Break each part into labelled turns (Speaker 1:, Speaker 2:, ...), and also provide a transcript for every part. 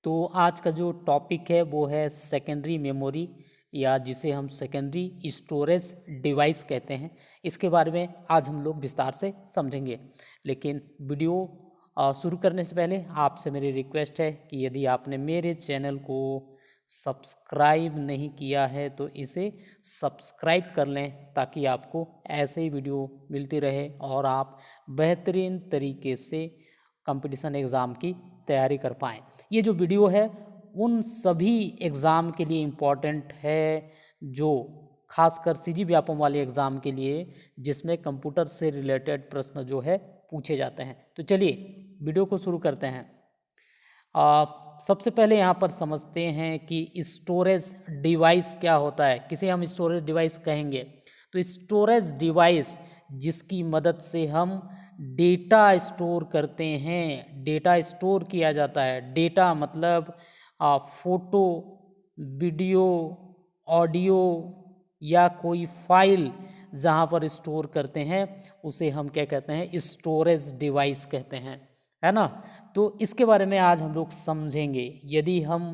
Speaker 1: तो आज का जो टॉपिक है वो है सेकेंडरी मेमोरी या जिसे हम सेकेंडरी स्टोरेज डिवाइस कहते हैं। इसके बारे में आज हम लोग विस्तार से समझेंगे। लेकिन वीडियो शुरू करने से पहले आपसे मेरी रिक्वेस्ट है कि यदि आपने मेरे चैनल को सब्सक्राइब नहीं किया है तो इसे सब्सक्राइब कर लें, ताकि आपको ऐसे ही वीडियो मिलती रहे और आप बेहतरीन तरीके से कंपटीशन एग्ज़ाम की तैयारी कर पाएँ। ये जो वीडियो है उन सभी एग्ज़ाम के लिए इम्पॉर्टेंट है जो खासकर सीजी व्यापम वाले एग्ज़ाम के लिए, जिसमें कंप्यूटर से रिलेटेड प्रश्न जो है पूछे जाते हैं। तो चलिए वीडियो को शुरू करते हैं। सबसे पहले यहाँ पर समझते हैं कि स्टोरेज डिवाइस क्या होता है, किसे हम स्टोरेज डिवाइस कहेंगे। तो स्टोरेज डिवाइस जिसकी मदद से हम डेटा स्टोर करते हैं, डेटा स्टोर किया जाता है। डेटा मतलब फोटो, वीडियो, ऑडियो या कोई फाइल जहाँ पर स्टोर करते हैं उसे हम क्या कहते हैं, स्टोरेज डिवाइस कहते हैं, है ना। तो इसके बारे में आज हम लोग समझेंगे। यदि हम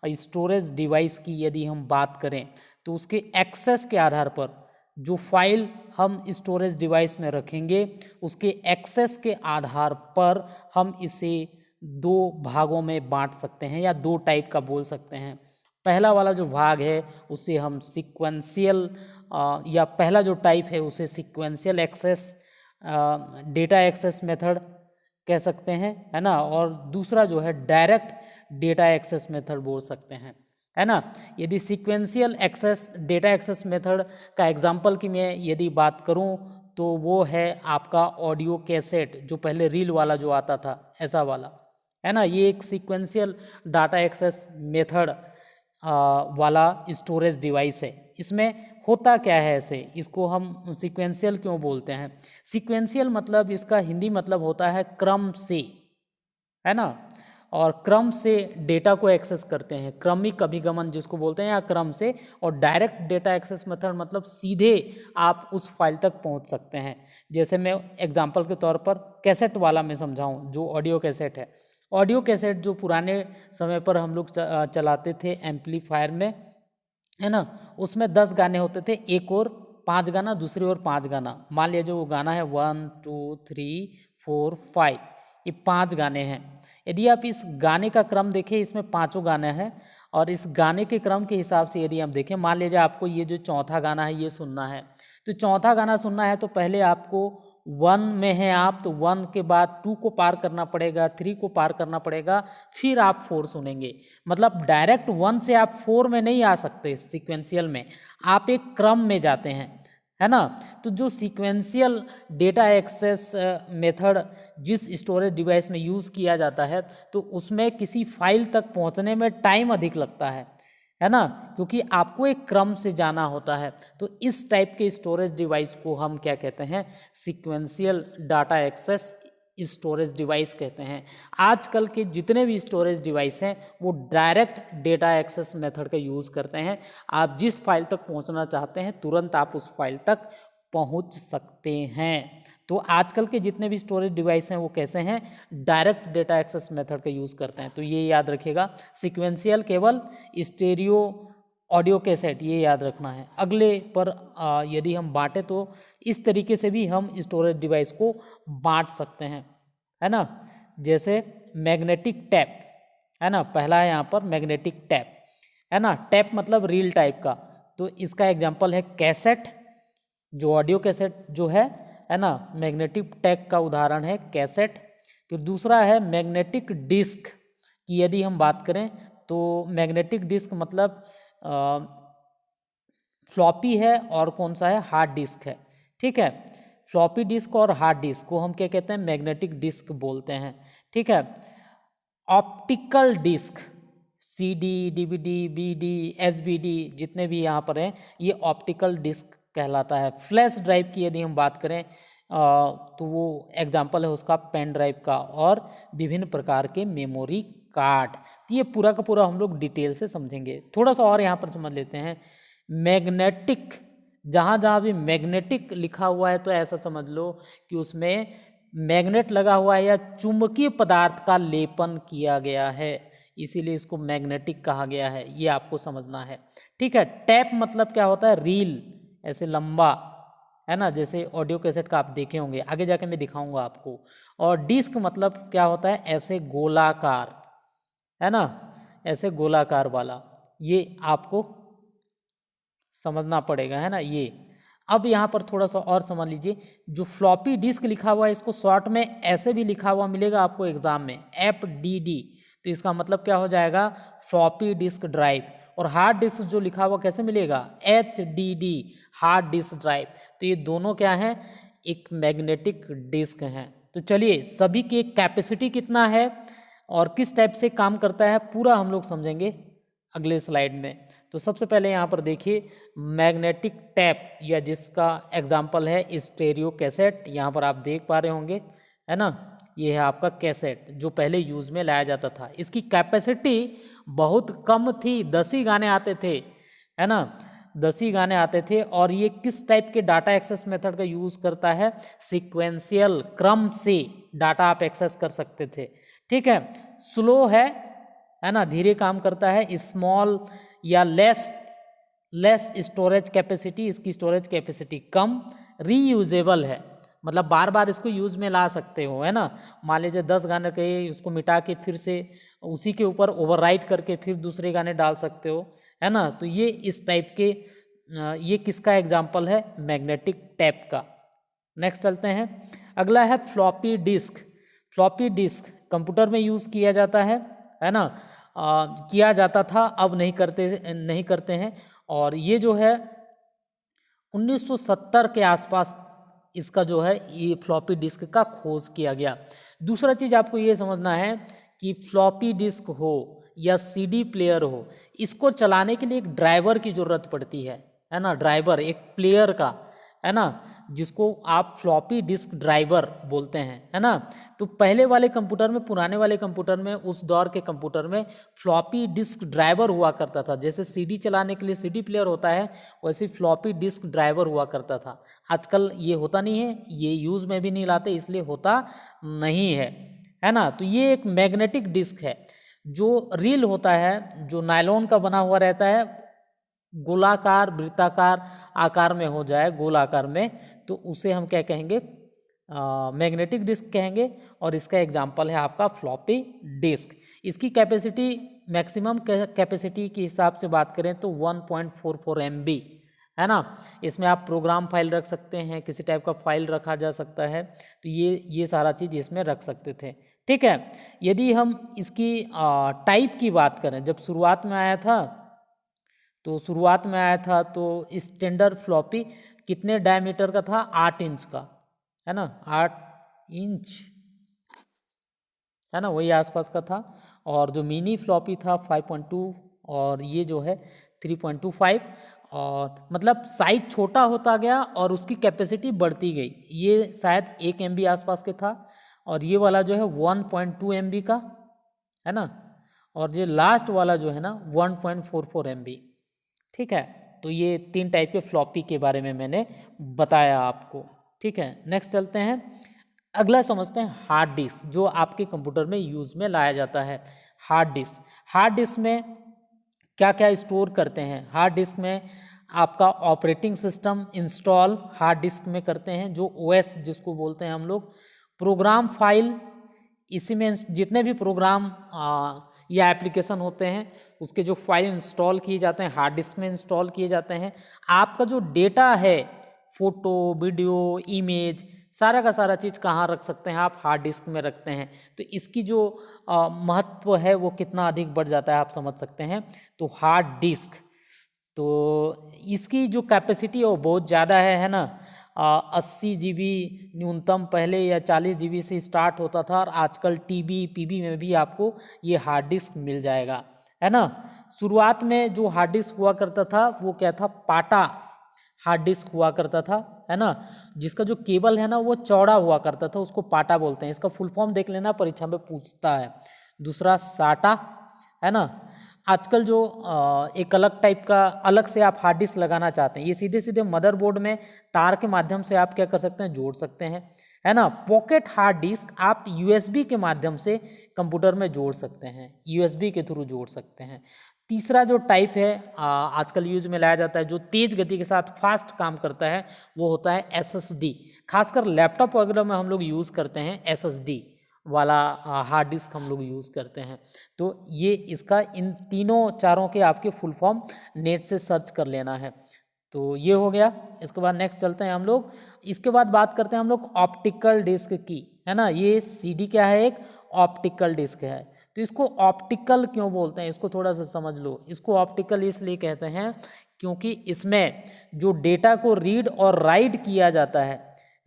Speaker 1: स्टोरेज डिवाइस की यदि हम बात करें तो उसके एक्सेस के आधार पर जो फाइल हम स्टोरेज डिवाइस में रखेंगे उसके एक्सेस के आधार पर हम इसे दो भागों में बांट सकते हैं या दो टाइप का बोल सकते हैं। पहला वाला जो भाग है उसे हम सीक्वेंशियल या पहला जो टाइप है उसे sequential access data access method कह सकते हैं, है ना। और दूसरा जो है डायरेक्ट डेटा एक्सेस मेथड बोल सकते हैं, है ना। यदि sequential access data access method का एग्जांपल की मैं यदि बात करूं तो वो है आपका ऑडियो कैसेट, जो पहले रील वाला जो आता था, ऐसा वाला, है ना। ये एक सीक्वेंशियल डाटा एक्सेस मेथड वाला स्टोरेज डिवाइस है। इसमें होता क्या है, ऐसे इसको हम सीक्वेंशियल क्यों बोलते हैं। सीक्वेंशियल मतलब इसका हिंदी मतलब होता है क्रम से, है ना। और क्रम से डेटा को एक्सेस करते हैं, क्रमिक अभिगमन जिसको बोलते हैं, या क्रम से। और डायरेक्ट डेटा एक्सेस मेथड मतलब सीधे आप उस फाइल तक पहुंच सकते हैं। जैसे मैं एग्जांपल के तौर पर कैसेट वाला मैं समझाऊं, जो ऑडियो कैसेट है। ऑडियो कैसेट जो पुराने समय पर हम लोग चलाते थे एम्पलीफायर में, है ना, उसमें 10 गाने होते थे, एक और 5 गाना, दूसरी ओर 5 गाना। मान लीजिए जो वो गाना है 1 2 3 4 5, ये 5 गाने हैं। यदि आप इस गाने का क्रम देखें, इसमें पांचों गाने हैं, और इस गाने के क्रम के हिसाब से यदि हम देखें, मान लीजिए आपको ये जो चौथा गाना है ये सुनना है, तो चौथा गाना सुनना है तो पहले आपको 1 में है आप, तो 1 के बाद 2 को पार करना पड़ेगा, 3 को पार करना पड़ेगा, फिर आप 4 सुनेंगे। मतलब डायरेक्ट 1 से आप 4 में नहीं आ सकते, सीक्वेंशियल में आप एक क्रम में जाते हैं, है ना। तो जो सीक्वेंशियल डेटा एक्सेस मेथड जिस स्टोरेज डिवाइस में यूज़ किया जाता है, तो उसमें किसी फाइल तक पहुंचने में टाइम अधिक लगता है ना, क्योंकि आपको एक क्रम से जाना होता है। तो इस टाइप के स्टोरेज डिवाइस को हम क्या कहते हैं, sequential data access storage device कहते हैं। आजकल के जितने भी स्टोरेज डिवाइस हैं वो डायरेक्ट डेटा एक्सेस मेथड का यूज़ करते हैं। आप जिस फाइल तक पहुंचना चाहते हैं तुरंत आप उस फाइल तक पहुंच सकते हैं। तो आजकल के जितने भी स्टोरेज डिवाइस हैं वो कैसे हैं, डायरेक्ट डेटा एक्सेस मेथड का यूज़ करते हैं। तो ये याद रखिएगा, सीक्वेंशियल केवल स्टेरियो ऑडियो कैसेट, ये याद रखना है। अगले पर यदि हम बांटे तो इस तरीके से भी हम स्टोरेज डिवाइस को बांट सकते हैं, है ना। जैसे मैग्नेटिक टैप, है ना, पहला है यहाँ पर मैग्नेटिक टैप, है ना। टैप मतलब रील टाइप का, तो इसका एग्जांपल है कैसेट, जो ऑडियो कैसेट जो है ना। मैग्नेटिक टैप का उदाहरण है कैसेट। फिर दूसरा है मैग्नेटिक डिस्क की यदि हम बात करें तो मैग्नेटिक डिस्क मतलब फ्लॉपी है, और कौन सा है, हार्ड डिस्क है, ठीक है। फ्लॉपी डिस्क और हार्ड डिस्क को हम क्या कहते हैं, मैग्नेटिक डिस्क बोलते हैं, ठीक है। Optical disk, CD, DVD, BD, SBD जितने भी यहाँ पर हैं, ये ऑप्टिकल डिस्क कहलाता है। फ्लैश ड्राइव की यदि हम बात करें तो वो एग्जाम्पल है उसका पेन ड्राइव का, और विभिन्न प्रकार के मेमोरी कार्ड। तो ये पूरा का पूरा हम लोग डिटेल से समझेंगे। थोड़ा सा और यहाँ पर समझ लेते हैं। मैग्नेटिक, जहाँ जहाँ भी मैग्नेटिक लिखा हुआ है तो ऐसा समझ लो कि उसमें मैग्नेट लगा हुआ है या चुंबकीय पदार्थ का लेपन किया गया है। इसीलिए इसको मैग्नेटिक कहा गया है, ये आपको समझना है। ठीक है, टैप मतलब क्या होता है, रील, ऐसे लंबा, है ना, जैसे ऑडियो कैसेट का आप देखे होंगे, आगे जाके मैं दिखाऊंगा आपको। और डिस्क मतलब क्या होता है, ऐसे गोलाकार, है ना, ऐसे गोलाकार वाला, ये आपको समझना पड़ेगा, है ना। ये अब यहाँ पर थोड़ा सा और समझ लीजिए, जो फ्लॉपी डिस्क लिखा हुआ है इसको शॉर्ट में ऐसे भी लिखा हुआ मिलेगा आपको एग्जाम में, FDD, तो इसका मतलब क्या हो जाएगा, फ्लॉपी डिस्क ड्राइव। और हार्ड डिस्क जो लिखा हुआ कैसे मिलेगा, HDD, हार्ड डिस्क ड्राइव। तो ये दोनों क्या हैं, एक मैग्नेटिक डिस्क हैं। तो चलिए, सभी की कैपेसिटी कितना है और किस टाइप से काम करता है पूरा हम लोग समझेंगे अगले स्लाइड में। तो सबसे पहले यहाँ पर देखिए, मैग्नेटिक टैप, या जिसका एग्जाम्पल है स्टेरियो कैसेट, यहाँ पर आप देख पा रहे होंगे, है ना, ये है आपका कैसेट जो पहले यूज में लाया जाता था। इसकी कैपेसिटी बहुत कम थी, 10 ही गाने आते थे, है ना, 10 ही गाने आते थे। और ये किस टाइप के डाटा एक्सेस मेथड का यूज करता है, सीक्वेंशियल क्रम से डाटा आप एक्सेस कर सकते थे। ठीक है, स्लो है ना, धीरे काम करता है, स्मॉल या लेस स्टोरेज कैपेसिटी, इसकी स्टोरेज कैपेसिटी कम, रीयूजेबल है, मतलब बार बार इसको यूज में ला सकते हो, है ना। मान लीजिए 10 गाने कहे, उसको मिटा के फिर से उसी के ऊपर ओवरराइट करके फिर दूसरे गाने डाल सकते हो, है ना। तो ये इस टाइप के, ये किसका एग्जाम्पल है, मैग्नेटिक टैप का। नेक्स्ट चलते हैं, अगला है floppy disk. Floppy disk computer में यूज़ किया जाता है ना, किया जाता था, अब नहीं करते हैं। और ये जो है 1970 के आसपास इसका जो है ये फ्लॉपी डिस्क का खोज किया गया। दूसरा चीज़ आपको ये समझना है कि फ्लॉपी डिस्क हो या CD प्लेयर हो, इसको चलाने के लिए एक ड्राइवर की ज़रूरत पड़ती है ना, ड्राइवर, एक प्लेयर का, है ना, जिसको आप फ्लॉपी डिस्क ड्राइवर बोलते हैं, है ना। तो पहले वाले कंप्यूटर में, पुराने वाले कंप्यूटर में, उस दौर के कंप्यूटर में फ्लॉपी डिस्क ड्राइवर हुआ करता था। जैसे CD चलाने के लिए CD प्लेयर होता है, वैसे फ्लॉपी डिस्क ड्राइवर हुआ करता था। आजकल ये होता नहीं है, ये यूज़ में भी नहीं लाते, इसलिए होता नहीं है ना। तो ये एक मैग्नेटिक डिस्क है, जो रील होता है, जो नायलॉन का बना हुआ रहता है, गोलाकार वृत्ताकार आकार में हो जाए, गोल आकार में, तो उसे हम क्या कहेंगे, मैग्नेटिक डिस्क कहेंगे। और इसका एग्जांपल है आपका फ्लॉपी डिस्क। इसकी कैपेसिटी, मैक्सिमम कैपेसिटी के हिसाब से बात करें तो 1.44 MB, है ना। इसमें आप प्रोग्राम फाइल रख सकते हैं, किसी टाइप का फाइल रखा जा सकता है, तो ये सारा चीज़ इसमें रख सकते थे। ठीक है, यदि हम इसकी टाइप की बात करें, जब शुरुआत में आया था तो स्टैंडर्ड फ्लॉपी कितने डायमीटर का था, 8 इंच का, है ना, 8 इंच, है ना, वही आसपास का था। और जो मिनी फ्लॉपी था 5.2, और ये जो है 3.25, और मतलब साइज छोटा होता गया और उसकी कैपेसिटी बढ़ती गई। ये शायद 1 MB आसपास के था, और ये वाला जो है 1.2 MB का, है ना, और ये लास्ट वाला जो है ना 1.44 MB। ठीक है, तो ये 3 टाइप के फ्लॉपी के बारे में मैंने बताया आपको। ठीक है, नेक्स्ट चलते हैं, अगला समझते हैं हार्ड डिस्क, जो आपके कंप्यूटर में यूज़ में लाया जाता है। हार्ड डिस्क में क्या क्या स्टोर करते हैं, हार्ड डिस्क में आपका operating system install hard disk में करते हैं, जो OS जिसको बोलते हैं हम लोग, प्रोग्राम फाइल, इसी में जितने भी प्रोग्राम या एप्लीकेशन होते हैं उसके जो फाइल इंस्टॉल किए जाते हैं हार्ड डिस्क में इंस्टॉल किए जाते हैं। आपका जो डेटा है, फोटो, वीडियो, इमेज, सारा का सारा चीज़ कहाँ रख सकते हैं आप, हार्ड डिस्क में रखते हैं। तो इसकी जो महत्व है वो कितना अधिक बढ़ जाता है आप समझ सकते हैं। तो हार्ड डिस्क, तो इसकी जो कैपेसिटी है वो बहुत ज़्यादा है ना, 80 GB न्यूनतम पहले, या 40 GB से स्टार्ट होता था, और आजकल TB PB में भी आपको ये हार्ड डिस्क मिल जाएगा, है ना। शुरुआत में जो हार्ड डिस्क हुआ करता था वो क्या था, पाटा हार्ड डिस्क हुआ करता था, है ना, जिसका जो केबल है ना वो चौड़ा हुआ करता था, उसको पाटा बोलते हैं। इसका फुल फॉर्म देख लेना, परीक्षा में पूछता है। दूसरा साटा, है ना। आजकल जो एक अलग टाइप का, अलग से आप हार्ड डिस्क लगाना चाहते हैं, ये सीधे सीधे मदरबोर्ड में तार के माध्यम से आप क्या कर सकते हैं, जोड़ सकते हैं, है ना। पॉकेट हार्ड डिस्क आप यूएसबी के माध्यम से कंप्यूटर में जोड़ सकते हैं, यूएसबी के थ्रू जोड़ सकते हैं। तीसरा जो टाइप है आजकल यूज में लाया जाता है, जो तेज गति के साथ फास्ट काम करता है, वो होता है एसएसडी। खासकर लैपटॉप वगैरह में हम लोग यूज़ करते हैं एसएसडी वाला हार्ड डिस्क हम लोग यूज़ करते हैं। तो ये इसका इन तीनों चारों के आपके फुल फॉर्म नेट से सर्च कर लेना है। तो ये हो गया। इसके बाद नेक्स्ट चलते हैं हम लोग, इसके बाद बात करते हैं हम लोग ऑप्टिकल डिस्क की, है ना। ये सीडी क्या है, एक ऑप्टिकल डिस्क है। तो इसको ऑप्टिकल क्यों बोलते हैं, इसको थोड़ा सा समझ लो। इसको ऑप्टिकल इसलिए कहते हैं क्योंकि इसमें जो डेटा को रीड और राइट किया जाता है,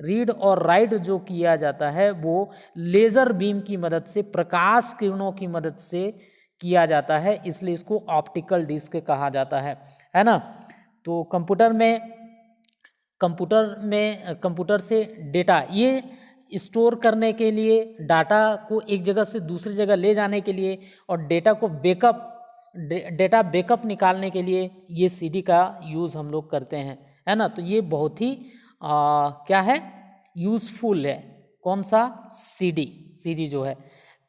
Speaker 1: रीड और राइट जो किया जाता है वो लेज़र बीम की मदद से, प्रकाश किरणों की मदद से किया जाता है, इसलिए इसको ऑप्टिकल डिस्क कहा जाता है ना। तो कंप्यूटर से डेटा ये स्टोर करने के लिए, डाटा को एक जगह से दूसरी जगह ले जाने के लिए और डेटा बैकअप निकालने के लिए ये सीडी का यूज़ हम लोग करते हैं, है ना। तो ये बहुत ही क्या है, यूज़फुल है। कौन सा, सीडी जो है।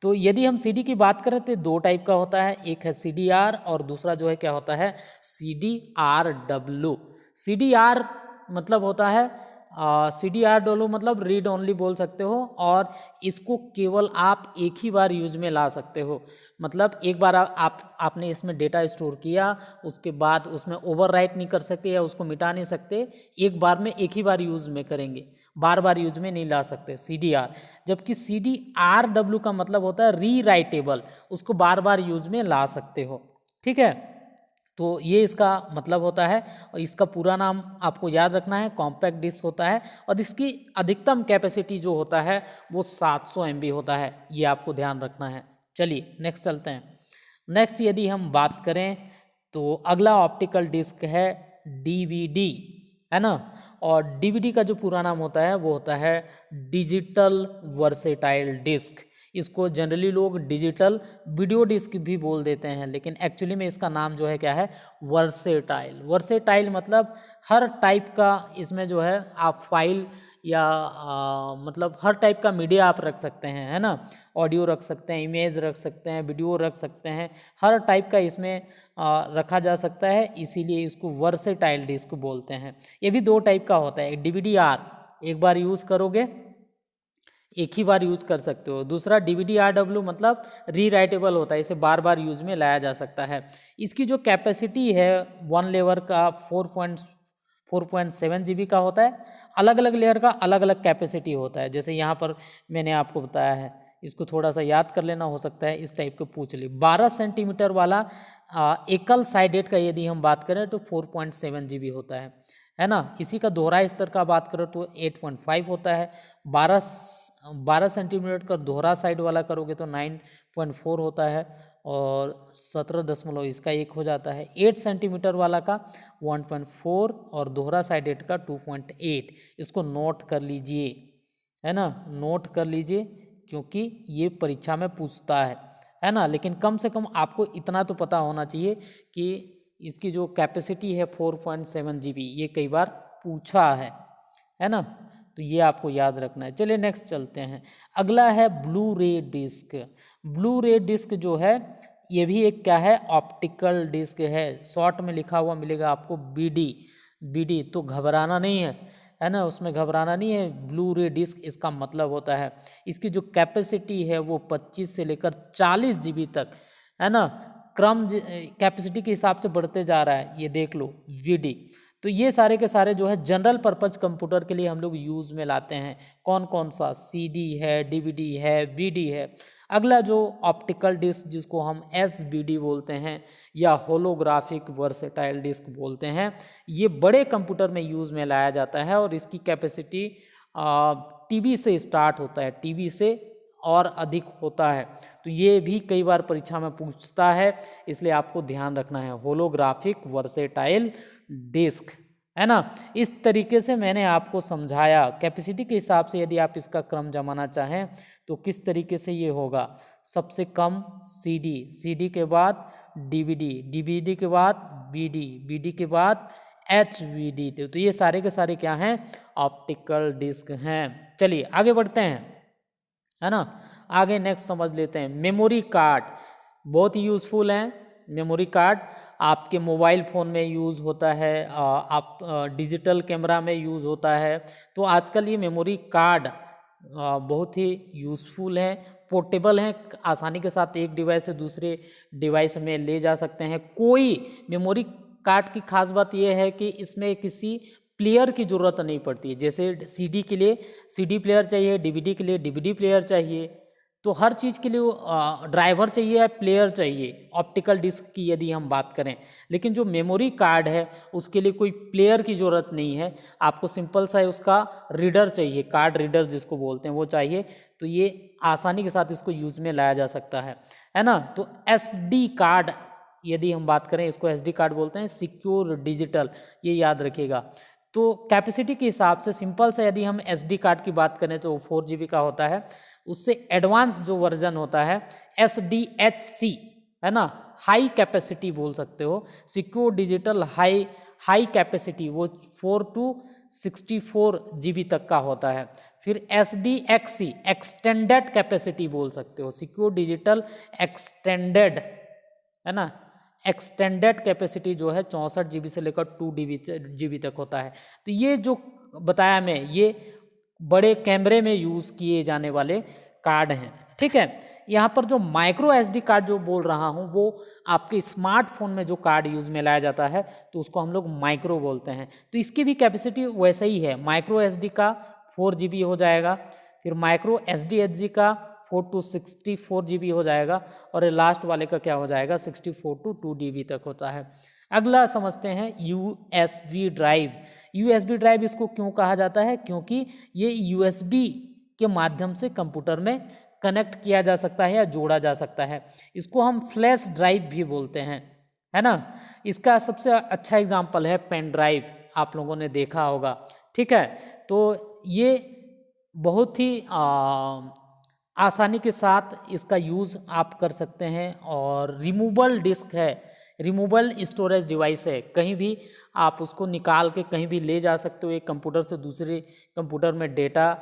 Speaker 1: तो यदि हम सीडी की बात करें तो दो टाइप का होता है, एक है सीडीआर और दूसरा जो है क्या होता है, सीडीआरडब्ल्यू। सीडीआर मतलब होता है सीडीआरडब्ल्यू मतलब रीड ओनली बोल सकते हो, और इसको केवल आप एक ही बार यूज में ला सकते हो। मतलब एक बार आपने इसमें डेटा स्टोर किया, उसके बाद उसमें ओवरराइट नहीं कर सकते या उसको मिटा नहीं सकते, एक बार में एक ही बार यूज में करेंगे, बार बार यूज में नहीं ला सकते, सीडीआर। जबकि सीडीआरडब्ल्यू का मतलब होता है रीराइटेबल, उसको बार बार यूज में ला सकते हो, ठीक है। तो ये इसका मतलब होता है, और इसका पूरा नाम आपको याद रखना है, कॉम्पैक्ट डिस्क होता है, और इसकी अधिकतम कैपेसिटी जो होता है वो 700 MB होता है, ये आपको ध्यान रखना है। चलिए नेक्स्ट चलते हैं। नेक्स्ट यदि हम बात करें तो अगला ऑप्टिकल डिस्क है डीवीडी, है ना। और डीवीडी का जो पूरा नाम होता है वो होता है डिजिटल वर्सेटाइल डिस्क। इसको जनरली लोग डिजिटल वीडियो डिस्क भी बोल देते हैं, लेकिन एक्चुअली में इसका नाम जो है क्या है, वर्सेटाइल। वर्सेटाइल मतलब हर टाइप का इसमें जो है आप फाइल या मतलब हर टाइप का मीडिया आप रख सकते हैं, है ना। ऑडियो रख सकते हैं, इमेज रख सकते हैं, वीडियो रख सकते हैं, हर टाइप का इसमें रखा जा सकता है, इसीलिए इसको वर्सेटाइल डिस्क बोलते हैं। ये भी दो टाइप का होता है, एक डीवीडी-आर एक बार यूज़ करोगे एक ही बार यूज कर सकते हो, दूसरा डीवीडी-आरडब्ल्यू मतलब रीराइटेबल होता है, इसे बार बार यूज में लाया जा सकता है। इसकी जो कैपेसिटी है वन लेयर का 4.7 GB का होता है, अलग अलग लेयर का अलग अलग कैपेसिटी होता है। जैसे यहाँ पर मैंने आपको बताया है, इसको थोड़ा सा याद कर लेना, हो सकता है इस टाइप के पूछ ले। 12 सेंटीमीटर वाला एकल साइडेड का यदि हम बात करें तो 4.7 GB होता है ना। इसी का दोहरा स्तर का बात करो तो 8.5 होता है। 12 सेंटीमीटर का दोहरा साइड वाला करोगे तो 9.4 होता है, और 17 इसका एक हो जाता है। 8 सेंटीमीटर वाला का 1.4 और दोहरा साइडेड का 2.8। इसको नोट कर लीजिए, है ना, नोट कर लीजिए, क्योंकि ये परीक्षा में पूछता है ना। लेकिन कम से कम आपको इतना तो पता होना चाहिए कि इसकी जो कैपेसिटी है 4.7 GB, ये कई बार पूछा है ना। तो ये आपको याद रखना है। चलिए नेक्स्ट चलते हैं। अगला है ब्लू रे डिस्क। ब्लू रे डिस्क जो है ये भी एक क्या है, ऑप्टिकल डिस्क है। शॉर्ट में लिखा हुआ मिलेगा आपको बीडी। तो घबराना नहीं है ना, उसमें घबराना नहीं है। ब्लू रे डिस्क इसका मतलब होता है, इसकी जो कैपेसिटी है वो 25 से लेकर 40 GB तक, है ना, क्रम कैपेसिटी के हिसाब से बढ़ते जा रहा है। ये देख लो वीडी। तो ये सारे के सारे जो है जनरल पर्पज कंप्यूटर के लिए हम लोग यूज़ में लाते हैं। कौन कौन सा, सीडी है, डीवीडी है, वीडी है। अगला जो ऑप्टिकल डिस्क जिसको हम एसबीडी बोलते हैं या होलोग्राफिक वर्सेटाइल डिस्क बोलते हैं, ये बड़े कंप्यूटर में यूज़ में लाया जाता है, और इसकी कैपेसिटी टीबी से स्टार्ट होता है, टीबी से और अधिक होता है। तो ये भी कई बार परीक्षा में पूछता है, इसलिए आपको ध्यान रखना है, होलोग्राफिक वर्सेटाइल डिस्क, है ना। इस तरीके से मैंने आपको समझाया। कैपेसिटी के हिसाब से यदि आप इसका क्रम जमाना चाहें तो किस तरीके से ये होगा, सबसे कम सीडी के बाद डीवीडी के बाद बीडी के बाद HVD। तो ये सारे के सारे क्या हैं, ऑप्टिकल डिस्क हैं। चलिए आगे बढ़ते हैं, है ना। आगे नेक्स्ट समझ लेते हैं मेमोरी कार्ड। बहुत ही यूज़फुल है मेमोरी कार्ड। आपके मोबाइल फ़ोन में यूज़ होता है, आप डिजिटल कैमरा में यूज़ होता है। तो आजकल ये मेमोरी कार्ड बहुत ही यूज़फुल है, पोर्टेबल हैं, आसानी के साथ एक डिवाइस से दूसरे डिवाइस में ले जा सकते हैं। कोई मेमोरी कार्ड की खास बात यह है कि इसमें किसी प्लेयर की ज़रूरत नहीं पड़ती है। जैसे सीडी के लिए सीडी प्लेयर चाहिए, डीवीडी के लिए डीवीडी प्लेयर चाहिए, तो हर चीज़ के लिए ड्राइवर चाहिए या प्लेयर चाहिए, ऑप्टिकल डिस्क की यदि हम बात करें। लेकिन जो मेमोरी कार्ड है उसके लिए कोई प्लेयर की ज़रूरत नहीं है, आपको सिंपल सा है उसका रीडर चाहिए, कार्ड रीडर जिसको बोलते हैं वो चाहिए। तो ये आसानी के साथ इसको यूज में लाया जा सकता है ना। तो SD कार्ड यदि हम बात करें, इसको SD कार्ड बोलते हैं, सिक्योर डिजिटल, ये याद रखिएगा। तो कैपेसिटी के हिसाब से सिंपल से यदि हम SD कार्ड की बात करें तो 4 GB का होता है। उससे एडवांस जो वर्जन होता है SDHC, है ना, हाई कैपेसिटी बोल सकते हो, सिक्योर डिजिटल हाई कैपेसिटी, वो 4 to 64 GB तक का होता है। फिर SDXC एक्सटेंडेड कैपेसिटी बोल सकते हो, सिक्योर डिजिटल एक्सटेंडेड, है ना। एक्सटेंडेड कैपेसिटी जो है 64 GB से लेकर 2 GB तक होता है। तो ये जो बताया मैं, ये बड़े कैमरे में यूज़ किए जाने वाले कार्ड हैं, ठीक है। यहाँ पर जो माइक्रो SD कार्ड जो बोल रहा हूँ वो आपके स्मार्टफोन में जो कार्ड यूज़ में लाया जाता है तो उसको हम लोग माइक्रो बोलते हैं। तो इसकी भी कैपेसिटी वैसा ही है, माइक्रो SD का 4 GB हो जाएगा, फिर माइक्रो SDHC का 4 to 64 GB हो जाएगा, और लास्ट वाले का क्या हो जाएगा 64 to 2 GB तक होता है। अगला समझते हैं USB ड्राइव। USB ड्राइव इसको क्यों कहा जाता है, क्योंकि ये USB के माध्यम से कंप्यूटर में कनेक्ट किया जा सकता है या जोड़ा जा सकता है। इसको हम फ्लैश ड्राइव भी बोलते हैं, है ना। इसका सबसे अच्छा एग्जाम्पल है पेन ड्राइव, आप लोगों ने देखा होगा, ठीक है। तो ये बहुत ही आसानी के साथ इसका यूज़ आप कर सकते हैं, और रिमूवल डिस्क है, रिमूवल स्टोरेज डिवाइस है, कहीं भी आप उसको निकाल के कहीं भी ले जा सकते हो। एक कंप्यूटर से दूसरे कंप्यूटर में डेटा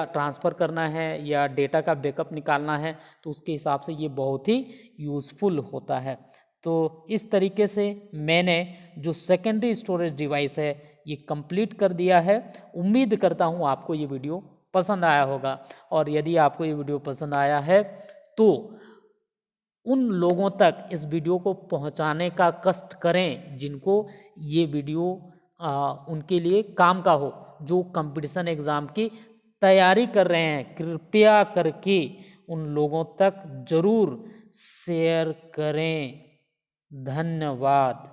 Speaker 1: ट्रांसफ़र करना है या डेटा का बैकअप निकालना है, तो उसके हिसाब से ये बहुत ही यूज़फुल होता है। तो इस तरीके से मैंने जो सेकेंडरी स्टोरेज डिवाइस है ये कंप्लीट कर दिया है। उम्मीद करता हूँ आपको ये वीडियो पसंद आया होगा, और यदि आपको ये वीडियो पसंद आया है तो उन लोगों तक इस वीडियो को पहुंचाने का कष्ट करें जिनको ये वीडियो उनके लिए काम का हो, जो कंपटीशन एग्ज़ाम की तैयारी कर रहे हैं। कृपया करके उन लोगों तक ज़रूर शेयर करें। धन्यवाद।